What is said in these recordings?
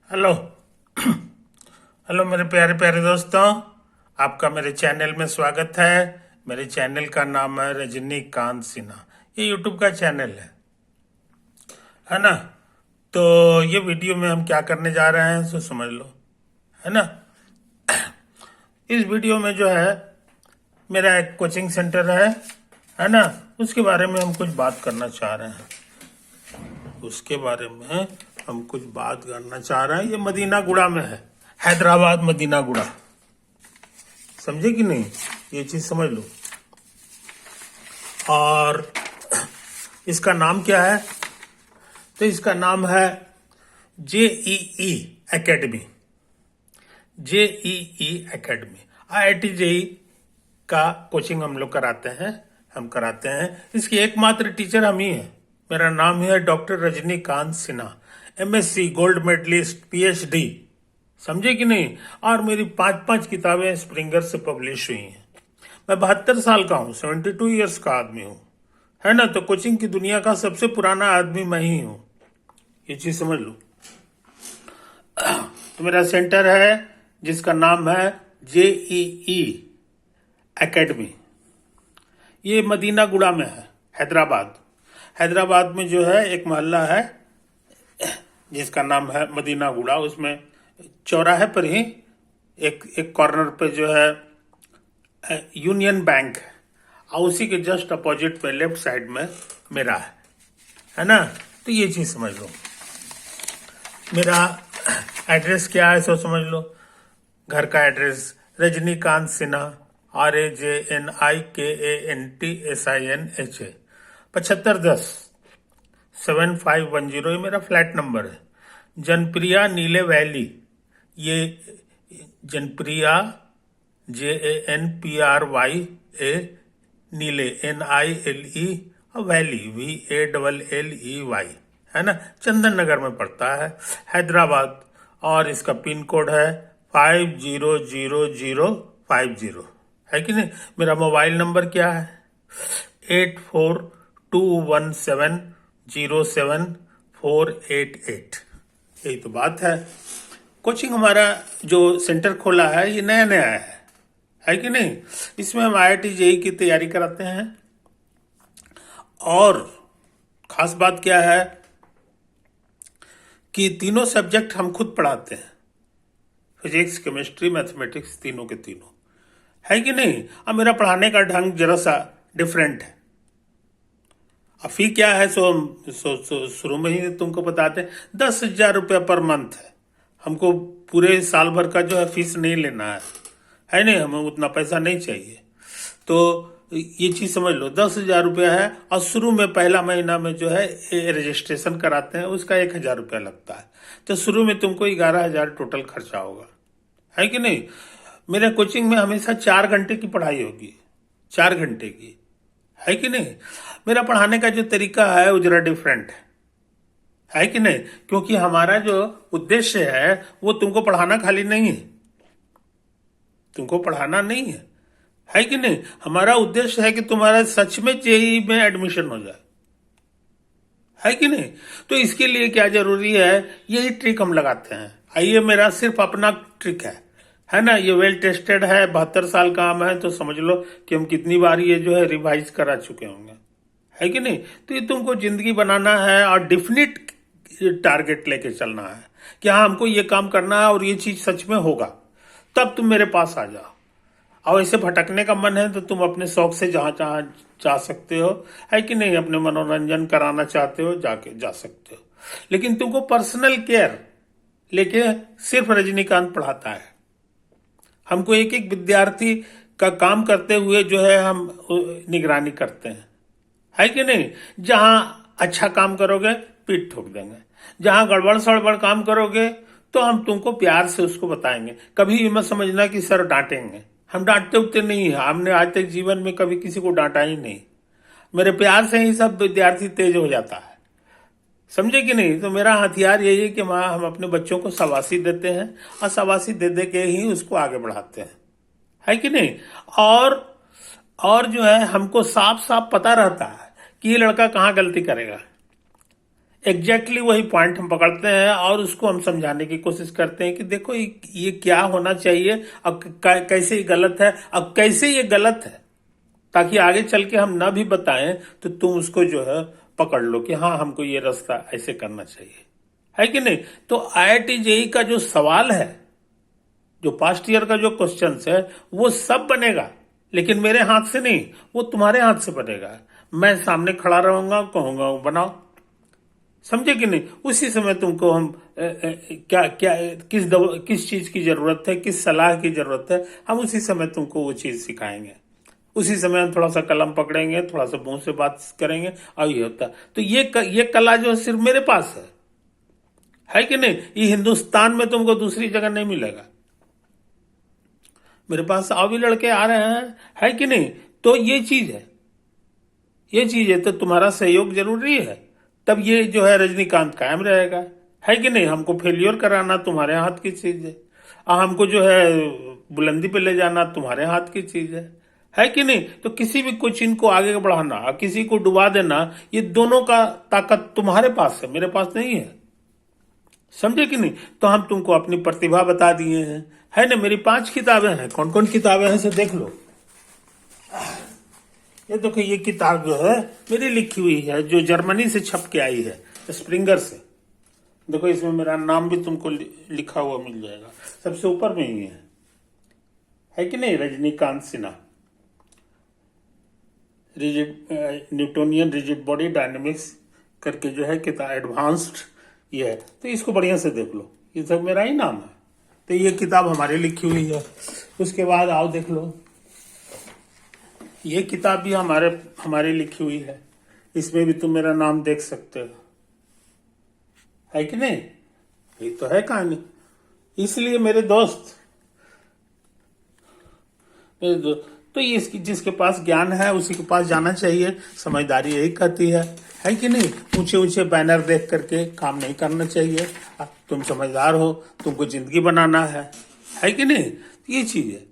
Hello. Hello मेरे प्यारे प्यारे दोस्तों, आपका मेरे चैनल में स्वागत है। मेरे चैनल का नाम है रजनीकांत सिन्हा। ये यूट्यूब का चैनल है ना। तो ये वीडियो में हम क्या करने जा रहे हैं सो समझ लो, है ना। इस वीडियो में जो है मेरा एक कोचिंग सेंटर है ना। उसके बारे में हम कुछ बात करना चाह रहे हैं। उसके बारे में हम कुछ बात करना चाह रहे हैं। ये मदीना गुड़ा में है, हैदराबाद मदीना गुड़ा। समझे कि नहीं, ये चीज समझ लो। और इसका नाम क्या है? तो इसका नाम है JEE academy. JEE academy IIT JEE का कोचिंग हम लोग कराते हैं। इसकी एकमात्र टीचर हम ही हैं। मेरा नाम है doctor Rajinikant Sinha, MSc gold medallist, PhD। समझे कि नहीं। और मेरी 5-5 किताबें स्प्रिंगर से पब्लिश हुई हैं। मैं 72 साल का हूँ, 72 ईयर्स का आदमी हूँ, है ना। तो कोचिंग की दुनिया का सबसे पुराना आदमी मैं ही हूँ, ये चीज समझ लो। तो मेरा सेंटर है जिसका नाम है जेईई एकेडमी। ये मदीना गुड़ा में है, हैदराबाद में जो है एक मोहल्ला है जिसका नाम है मदीना गुड़ा। उसमें चौराहे पर ही एक कॉर्नर पे जो है यूनियन बैंक है, और उसी के जस्ट अपोजिट पे लेफ्ट साइड में मेरा है ना। तो ये चीज समझ लो। मेरा एड्रेस क्या है सो समझ लो। घर का एड्रेस रजनीकांत सिन्हा, RAJNIKANTSINHA, 7510 7510। ये मेरा फ्लैट नंबर है। जनप्रिया नीले वैली, ये जनप्रिया JANPRYA, नीले NILE, वैली VALLEY, है ना। चंदन नगर में पड़ता है, हैदराबाद। और इसका पिन कोड है 500050, है कि नहीं। मेरा मोबाइल नंबर क्या है? 8421707488। यही तो बात है। कोचिंग हमारा जो सेंटर खोला है ये नया नया है कि नहीं। इसमें हम IIT जेई की तैयारी कराते हैं। और खास बात क्या है कि तीनों सब्जेक्ट हम खुद पढ़ाते हैं, फिजिक्स, केमिस्ट्री, मैथमेटिक्स, तीनों के तीनों, है कि नहीं। अब मेरा पढ़ाने का ढंग जरा सा डिफरेंट है। अब फी क्या है सो हम शुरू में ही तुमको बताते हैं। 10,000 रुपया पर मंथ है। हमको पूरे साल भर का जो है फीस नहीं लेना है नहीं। हमें उतना पैसा नहीं चाहिए। तो ये चीज समझ लो, 10,000 रुपया है। और शुरू में पहला महीना में जो है रजिस्ट्रेशन कराते हैं, उसका 1,000 रुपया लगता है। तो शुरू में तुमको 11,000 टोटल खर्चा होगा, है कि नहीं। मेरे कोचिंग में हमेशा 4 घंटे की पढ़ाई होगी, 4 घंटे की, है कि नहीं। मेरा पढ़ाने का जो तरीका है वो जरा डिफरेंट है कि नहीं। क्योंकि हमारा जो उद्देश्य है वो तुमको पढ़ाना खाली नहीं है, तुमको पढ़ाना नहीं है कि नहीं। हमारा उद्देश्य है कि तुम्हारा सच में जेईई में एडमिशन हो जाए, है कि नहीं। तो इसके लिए क्या जरूरी है, यही ट्रिक हम लगाते हैं। आइए, मेरा सिर्फ अपना ट्रिक है ना। ये वेल टेस्टेड है, 72 साल काम है। तो समझ लो कि हम कितनी बार ये जो है रिवाइज करा चुके होंगे, है कि नहीं। तो ये तुमको जिंदगी बनाना है और डिफिनिट टारगेट लेके चलना है कि हाँ हमको ये काम करना है और ये चीज सच में होगा, तब तुम मेरे पास आ जाओ। और ऐसे भटकने का मन है तो तुम अपने शौक से जहां जहां जा सकते हो, है कि नहीं। अपने मनोरंजन कराना चाहते हो, जाके जा सकते हो। लेकिन तुमको पर्सनल केयर लेके सिर्फ रजनीकांत पढ़ाता है। हमको एक एक विद्यार्थी का काम करते हुए जो है हम निगरानी करते हैं, है कि नहीं। जहां अच्छा काम करोगे पीठ ठोक देंगे, जहां गड़बड़ सड़बड़ काम करोगे तो हम तुमको प्यार से उसको बताएंगे। कभी भी मत समझना कि सर डांटेंगे, हम डांटते उठते नहीं है। हमने आज तक जीवन में कभी किसी को डांटा ही नहीं। मेरे प्यार से ही सब विद्यार्थी तेज हो जाता है, समझे कि नहीं। तो मेरा हथियार यही है कि हम अपने बच्चों को शाबाशी देते हैं और शाबाशी दे दे के ही उसको आगे बढ़ाते हैं, है कि नहीं। और जो है हमको साफ साफ पता रहता है कि ये लड़का कहाँ गलती करेगा। एग्जैक्टली वही पॉइंट हम पकड़ते हैं और उसको हम समझाने की कोशिश करते हैं कि देखो ये क्या होना चाहिए, अब कैसे ये गलत है, अब कैसे ये गलत है, ताकि आगे चल के हम ना भी बताएं तो तुम उसको जो है पकड़ लो कि हाँ हमको ये रास्ता ऐसे करना चाहिए, है कि नहीं। तो आईआईटी जेई का जो सवाल है, जो पास्ट ईयर का जो क्वेश्चन है, वो सब बनेगा, लेकिन मेरे हाथ से नहीं, वो तुम्हारे हाथ से बनेगा। मैं सामने खड़ा रहूंगा, कहूंगा बनाओ, समझे कि नहीं। उसी समय तुमको हम क्या क्या किस चीज की जरूरत है, किस सलाह की जरूरत है, हम उसी समय तुमको वो चीज सिखाएंगे। उसी समय हम थोड़ा सा कलम पकड़ेंगे, थोड़ा सा मुंह से बात करेंगे, और ये होता है। तो ये कला जो है सिर्फ मेरे पास है कि नहीं। ये हिंदुस्तान में तुमको दूसरी जगह नहीं मिलेगा। मेरे पास और भी लड़के आ रहे हैं, है कि नहीं। तो ये चीज है, ये चीज है, तो तुम्हारा सहयोग जरूरी है, तब ये जो है रजनीकांत कायम रहेगा, है कि नहीं। हमको फेलियर कराना तुम्हारे हाथ की चीज है, और हमको जो है बुलंदी पे ले जाना तुम्हारे हाथ की चीज है कि नहीं। तो किसी भी कोचिंग को आगे बढ़ाना और किसी को डुबा देना, ये दोनों का ताकत तुम्हारे पास है, मेरे पास नहीं है, समझे कि नहीं। तो हम तुमको अपनी प्रतिभा बता दिए हैं, है ना। मेरी 5 किताबें हैं, कौन कौन किताबें हैं से देख लो। ये देखो, ये किताब जो है मेरी लिखी हुई है, जो जर्मनी से छप के आई है, स्प्रिंगर से। देखो इसमें मेरा नाम भी तुमको लिखा हुआ मिल जाएगा, सबसे ऊपर में ही है कि नहीं। Rajinikanth Sinha, rigid Newtonian rigid body dynamics करके जो है किताब, एडवांस्ड ये है। तो इसको बढ़िया से देख लो, ये सब मेरा ही नाम है। तो ये किताब हमारी लिखी हुई है। उसके बाद आओ देख लो, ये किताब भी हमारी लिखी हुई है, इसमें भी तुम मेरा नाम देख सकते हो, है कि नहीं। ये तो है कहानी। इसलिए मेरे दोस्त तो ये इसकी जिसके पास ज्ञान है उसी के पास जाना चाहिए, समझदारी यही कहती है कि नहीं। ऊंचे ऊंचे बैनर देख करके काम नहीं करना चाहिए। तुम समझदार हो, तुमको जिंदगी बनाना है कि नहीं। ये चीज है,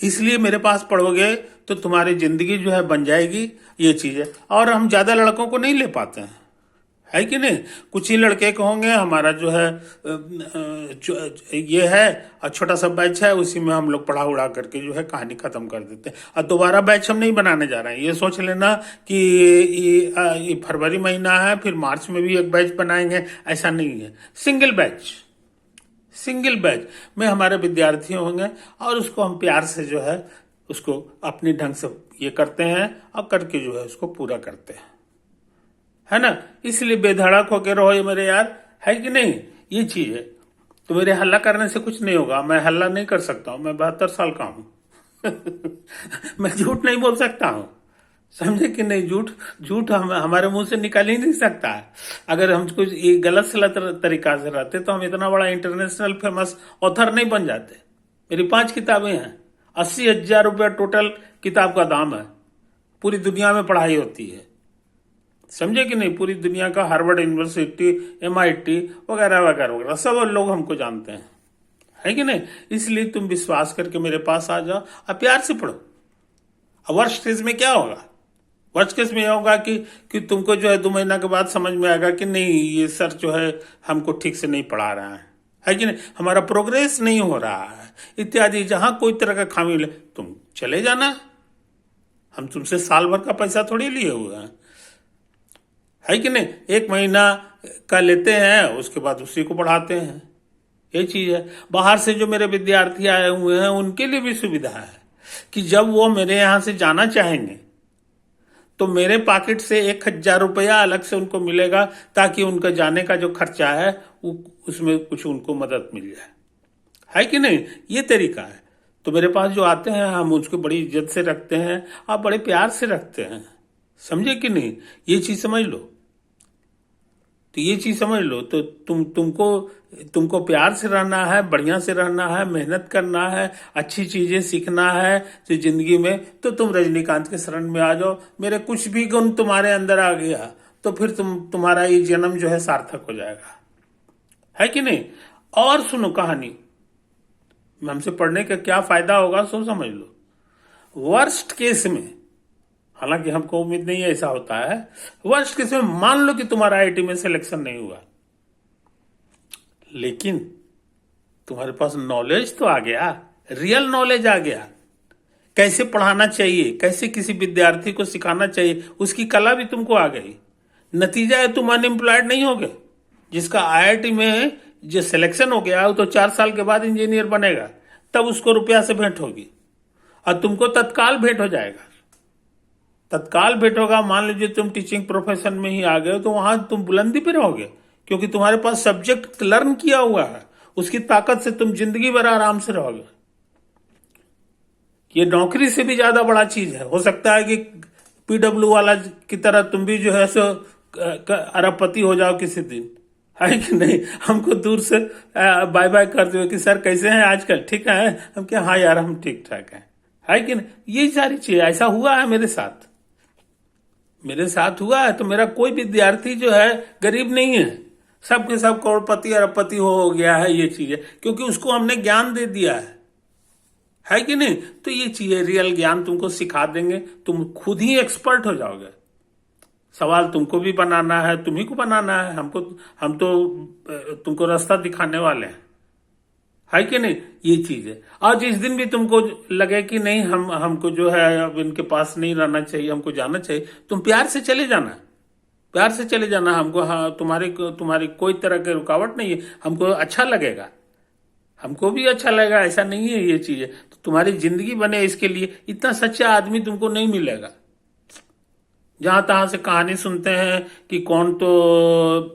इसलिए मेरे पास पढ़ोगे तो तुम्हारी जिंदगी जो है बन जाएगी, ये चीज है। और हम ज्यादा लड़कों को नहीं ले पाते हैं, है कि नहीं। कुछ ही लड़के कहोगे हमारा जो है ये है, और छोटा सा बैच है, उसी में हम लोग पढ़ा उड़ा करके जो है कहानी खत्म कर देते हैं। और दोबारा बैच हम नहीं बनाने जा रहे हैं। ये सोच लेना कि ये फरवरी महीना है, फिर मार्च में भी एक बैच बनाएंगे, ऐसा नहीं है। सिंगल बैच में हमारे विद्यार्थी होंगे, और उसको हम प्यार से जो है उसको अपने ढंग से ये करते हैं, और करके जो है उसको पूरा करते हैं, है ना। इसलिए बेधड़क होके रहो ये मेरे यार, है कि नहीं। ये चीज है। तो मेरे हल्ला करने से कुछ नहीं होगा, मैं हल्ला नहीं कर सकता हूं, मैं 72 साल का हूं। मैं झूठ नहीं बोल सकता हूं, समझे कि नहीं। झूठ हमारे मुंह से निकल ही नहीं सकता है। अगर हम कुछ गलत सलत तरीका से रहते तो हम इतना बड़ा इंटरनेशनल फेमस ऑथर नहीं बन जाते। मेरी 5 किताबें हैं, 80,000 रुपया टोटल किताब का दाम है। पूरी दुनिया में पढ़ाई होती है, समझे कि नहीं। पूरी दुनिया का हार्वर्ड यूनिवर्सिटी, MIT वगैरह वगैरह वगैरह सब लोग हमको जानते हैं, है कि नहीं। इसलिए तुम विश्वास करके मेरे पास आ जाओ और प्यार से पढ़ो। अब वर्स्ट केस में क्या होगा, वर्स्ट केस में यह होगा कि तुमको जो है 2 महीना के बाद समझ में आएगा कि नहीं, ये सर जो है हमको ठीक से नहीं पढ़ा रहा है कि नहीं, हमारा प्रोग्रेस नहीं हो रहा है इत्यादि। जहां कोई तरह का खामी मिले तुम चले जाना, हम तुमसे साल भर का पैसा थोड़ी लिए हुए हैं, है कि नहीं। 1 महीना का लेते हैं, उसके बाद उसी को पढ़ाते हैं, ये चीज है। बाहर से जो मेरे विद्यार्थी आए हुए हैं उनके लिए भी सुविधा है कि जब वो मेरे यहां से जाना चाहेंगे तो मेरे पॉकेट से 1,000 रुपया अलग से उनको मिलेगा, ताकि उनका जाने का जो खर्चा है उसमें कुछ उनको मदद मिल जाए, है कि नहीं। ये तरीका है। तो मेरे पास जो आते हैं हम उसको बड़ी इज्जत से रखते हैं और बड़े प्यार से रखते हैं, समझे कि नहीं। ये चीज समझ लो, तो ये चीज समझ लो। तो तुमको प्यार से रहना है, बढ़िया से रहना है, मेहनत करना है, अच्छी चीजें सीखना है जो जिंदगी में, तो तुम रजनीकांत के शरण में आ जाओ। मेरे कुछ भी गुण तुम्हारे अंदर आ गया तो फिर तुम्हारा ये जन्म जो है सार्थक हो जाएगा, है कि नहीं। और सुनो कहानी, हमसे पढ़ने का क्या फायदा होगा सो समझ लो। वर्स्ट केस में हालांकि हमको उम्मीद नहीं है ऐसा होता है। वर्स्ट केस में मान लो कि तुम्हारा आईआईटी में सिलेक्शन नहीं हुआ, लेकिन तुम्हारे पास नॉलेज तो आ गया, रियल नॉलेज आ गया, कैसे पढ़ाना चाहिए, कैसे किसी विद्यार्थी को सिखाना चाहिए, उसकी कला भी तुमको आ गई। नतीजा है तुम अनएम्प्लॉयड नहीं होगे। जिसका आईआईटी में जो सिलेक्शन हो गया वो तो 4 साल के बाद इंजीनियर बनेगा, तब उसको रुपया से भेंट होगी, और तुमको तत्काल भेंट हो जाएगा। तत्काल भेंट होगा। मान लीजिए तुम टीचिंग प्रोफेशन में ही आ गए तो वहां तुम बुलंदी पे रहोगे, क्योंकि तुम्हारे पास सब्जेक्ट लर्न किया हुआ है, उसकी ताकत से तुम जिंदगी भर आराम से रहोगे। ये नौकरी से भी ज्यादा बड़ा चीज है। हो सकता है कि पीडब्ल्यू वाला की तरह तुम भी जो है सो अरबपति हो जाओ किसी दिन, है कि नहीं। हमको दूर से बाय बाय कर दो कि सर कैसे हैं आजकल, ठीक है। हम क्या, हाँ यार हम ठीक ठाक हैं, है कि नहीं। यही सारी चीज ऐसा हुआ है मेरे साथ हुआ है। तो मेरा कोई विद्यार्थी जो है गरीब नहीं है, सबके सब करोड़पति अरबपति हो गया है। ये चीज है क्योंकि उसको हमने ज्ञान दे दिया है कि नहीं। तो ये चीजें रियल ज्ञान तुमको सिखा देंगे, तुम खुद ही एक्सपर्ट हो जाओगे। सवाल तुमको भी बनाना है, तुम्ही को बनाना है, हम तो तुमको रास्ता दिखाने वाले हैं, है कि नहीं। ये चीज है। और जिस दिन भी तुमको लगे कि नहीं हमको जो है अब इनके पास नहीं रहना चाहिए, हमको जाना चाहिए, तुम प्यार से चले जाना, प्यार से चले जाना। हमको, हाँ, तुम्हारी कोई तरह की रुकावट नहीं है, हमको अच्छा लगेगा, हमको भी अच्छा लगेगा, ऐसा नहीं है। ये चीज है तो तुम्हारी जिंदगी बने, इसके लिए इतना सच्चा आदमी तुमको नहीं मिलेगा। जहां तहां से कहानी सुनते हैं कि कौन तो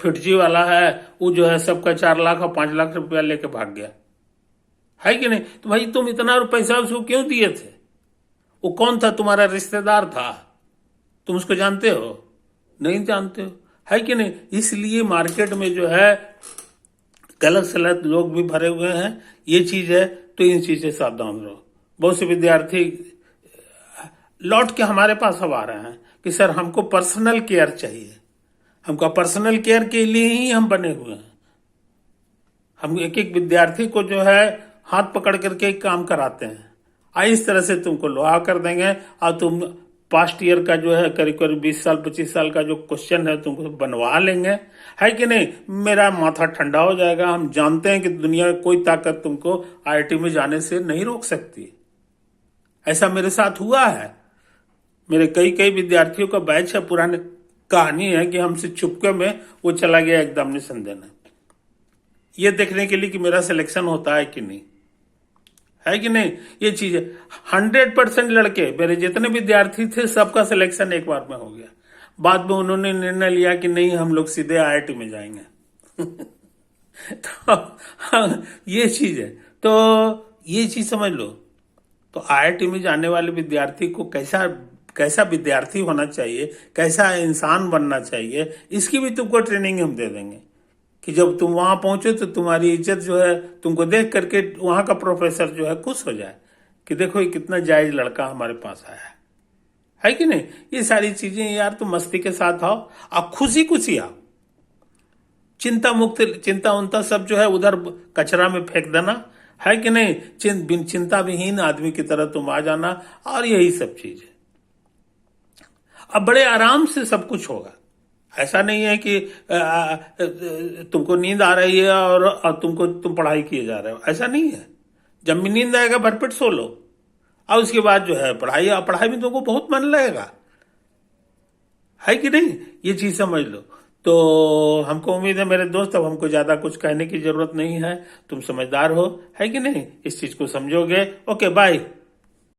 फिटजी वाला है, वो जो है सबका 4 लाख और 5 लाख रुपया लेके भाग गया, है कि नहीं। तो भाई तुम इतना पैसा उसको क्यों दिए थे? वो कौन था? तुम्हारा रिश्तेदार था, तुम उसको जानते हो? नहीं जानते हो, है कि नहीं। इसलिए मार्केट में जो है गलत सलत लोग भी भरे हुए हैं। ये चीज है तो इन चीज से सावधान रहो। बहुत से विद्यार्थी लौट के हमारे पास अब आ रहे हैं कि सर हमको पर्सनल केयर चाहिए, हमको पर्सनल केयर के लिए ही हम बने हुए हैं। हम एक एक विद्यार्थी को जो है हाथ पकड़ करके काम कराते हैं। इस तरह से तुमको लोहा कर देंगे और तुम पास्ट ईयर का जो है करीब करीब 20 साल 25 साल का जो क्वेश्चन है तुमको बनवा लेंगे, है कि नहीं। मेरा माथा ठंडा हो जाएगा। हम जानते हैं कि दुनिया में कोई ताकत तुमको आईआईटी में जाने से नहीं रोक सकती। ऐसा मेरे साथ हुआ है। मेरे कई विद्यार्थियों का बैच है, पुराने कहानी है कि हमसे चुपके में वो चला गया एग्जामिनेशन देने, ये देखने के लिए कि मेरा सिलेक्शन होता है कि नहीं, है कि नहीं। ये चीज है। 100% लड़के, मेरे जितने विद्यार्थी थे सबका सिलेक्शन एक बार में हो गया। बाद में उन्होंने निर्णय लिया कि नहीं हम लोग सीधे आईआईटी में जाएंगे। तो हाँ, ये चीज है। तो ये चीज समझ लो। तो आईआईटी में जाने वाले विद्यार्थी को कैसा विद्यार्थी होना चाहिए, कैसा इंसान बनना चाहिए, इसकी भी तुमको ट्रेनिंग हम दे देंगे कि जब तुम वहां पहुंचे तो तुम्हारी इज्जत जो है तुमको देख करके वहां का प्रोफेसर जो है खुश हो जाए कि देखो ये कितना जायज लड़का हमारे पास आया है कि नहीं। ये सारी चीजें यार तुम मस्ती के साथ आओ, आप खुशी आओ, चिंता मुक्त, चिंता उनता सब जो है उधर कचरा में फेंक देना, है कि नहीं। चिंता विहीन आदमी की तरह तुम आ जाना, और यही सब चीज है। अब बड़े आराम से सब कुछ होगा। ऐसा नहीं है कि तुमको नींद आ रही है और तुम पढ़ाई किए जा रहे हो, ऐसा नहीं है। जब भी नींद आएगा भरपेट सो लो, और उसके बाद जो है पढ़ाई में तुमको बहुत मन लगेगा, है कि नहीं। ये चीज समझ लो। तो हमको उम्मीद है मेरे दोस्त, अब हमको ज्यादा कुछ कहने की जरूरत नहीं है। तुम समझदार हो, है कि नहीं, इस चीज को समझोगे। Okay, bye.